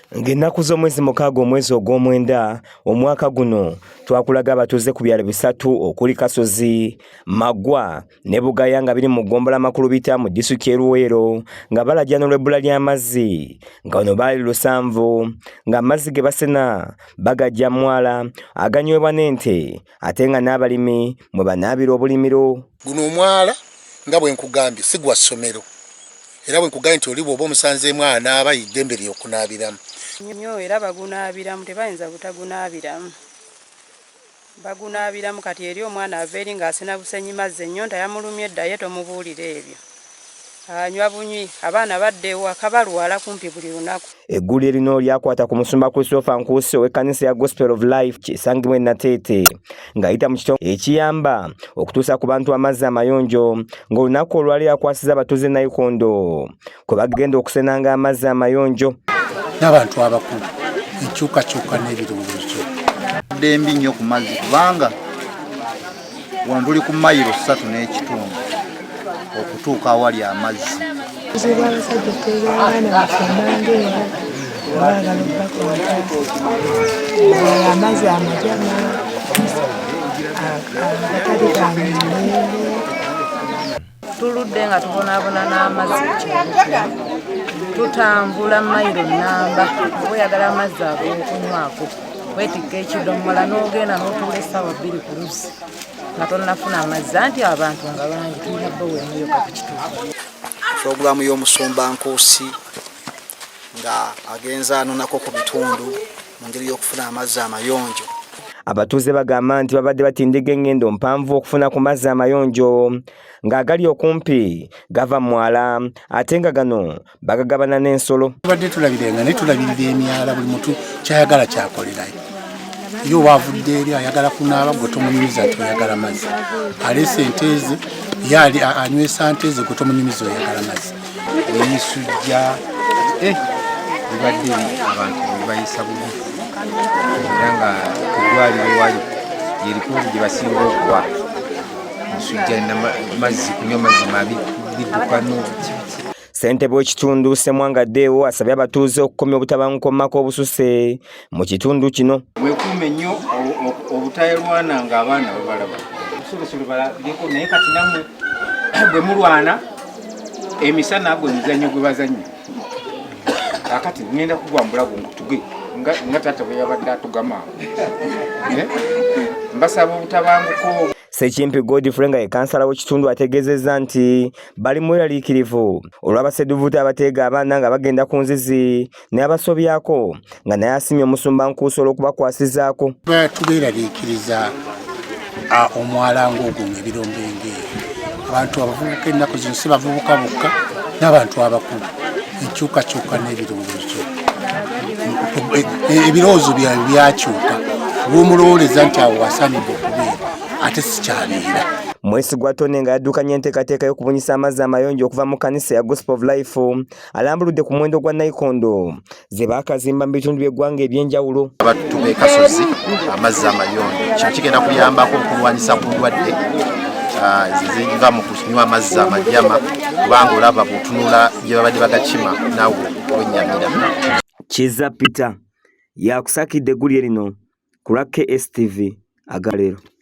Ng'ennaku z'omwezi mukaaga omwezi ogw'omwenda omwaka guno twakulaga abatuuze ku byalo bisatu okuli Kasozi, Maggwa ne Bugaya nga biri mu ggombolola makulu bita mu disitulikiti y'e Luweero nga balajjana olw'ebbula ly'amazzi nga bano baali 7 nga amazzi ge basena bagajja mwala aganywebwa n'ente ate nga n'abalimi mwe banaabira obulimiro. Guno omwala nga bwe nkugambye si gwa ssomero era bwe nkugambye nti oli bw'oba omusanzeemu anaaba yiddembe ly'okunaabiramu. Nnyo era bagunaabiramu tebayinza butagunaabiramu. Bagunaabiramu kati eri omwana ava eri ng'asena busenyi mazzi ennyonta yamulumye edda ye tomubuulira ebyo. Anywa bunywi abaana badda ewaka balwala kumpi buli lunaku. Eggulu erino lyakwata ku musumba Christopher Nkuusi ow'ekkanisa ya Gospel of Life kisangibwa e Nateete ng'ayita mu kitongole ekiyamba okutuusa ku bantu amazzi amayonjo ng'olunaku olwali yakwasiza abatuuze Nayikondo kwe bagenda okusenanga amazzi amayonjo. N'abantu abakulu enkyukakyuka n'ebirowoozo dembi nnyo ku mazzi kubanga wano tuli ku mayiro 3 n'ekitundu okutuuka awali amazzi. Tuludde nga tubonaabona n'amazzi tutambula mayiro nnamba oyagala amazzi ag'okunywako weetikka ekidomola n'ogenda n'otuula essaawa 2 ku luzzi nga tonnafuna amazzi anti abantu nga bangi tulina bbowemuyoka ku kituufu. Pulogulaamu y'omusumba Nkuusi nga agenza anonako ku bitundu mu ngeri y'okufuna amazzi amayonjo. Abatuuze bagamba nti babadde batindiga engendo mpanvu okufuna ku mazzi amayonjo ng'agali okumpi gava mwala ate nga gano bagagabana n'ensolo. Tubadde tulabirenga ne tulabirira emyala buli muntu kyayagala kyakolerayo. Yo wavudde eri ayagala kunaaba gwe tomunyumiza ati oyagala mazzi. Alese ente ze yali anywesa ente ze gwe tomunyumiza oyagala mazzi. Emisujja bibadde abantu bayisa bubi era nga kugwaliro wali yerikozi gye basinga okuwa musujja mazzi kunywa mazzi mabi bidduka n'obuki. Ssentebe w'ekitundu Ssemwanga Deo asabye abatuuze okukomya obutabanguko obususe mu kitundu kino. Mwekuume nnyo obutayalwana ng'abaana babalaba obusolosolo balabireko naye kati nammwe bwe mulwana emisana gwe muzannyo gwe bazannyo akati ngenda kugwa mbulago nkutuge nga tata bwe yabadde atugama mbasaba obutabanguko. Ssekimpi Godfrey nga ye kansala w'ekitundu ategeezezza nti bali mweraliikirivu olw'abaseduvuta abateega abaana nga bagenda ku nzizi n'abasobyako nga naye asimye omusumba Nkuusi olw'okubakwasizaako. Tubeeraliikiriza omwala ng'ogwo ng'ebirombe ng'ebyo abantu abavubuka ennaku zino si bavubuka bokka n'abantu abakulu enkyukakyuka n'ebirowoozo ebirowoozo byawe byakyuka bw'omulowooleza nti awo wasaanidde okubeera ate sikyabeera. Mwesigwa Tone nga yaddukanya enteekateeka y'okubunyisa amazzi amayonjo okuva mu kkanisa ya Gospel of Life alambuludde ku muwendo gwa Nayikondo ze baakazimba mu bitundu by'eggwanga eby'enjawulo. Abantu b'e Kasozi amazzi amayonjo kino kigenda kuyambako okulwanyisa ku ndwadde ziva mu kunywa amazzi amajama kubanga olaba bw'otunula bye babadde bagakima naawe wennyamira. Kiza Peter yakusakidde eggulu erino ku lwa KSTV Agalero.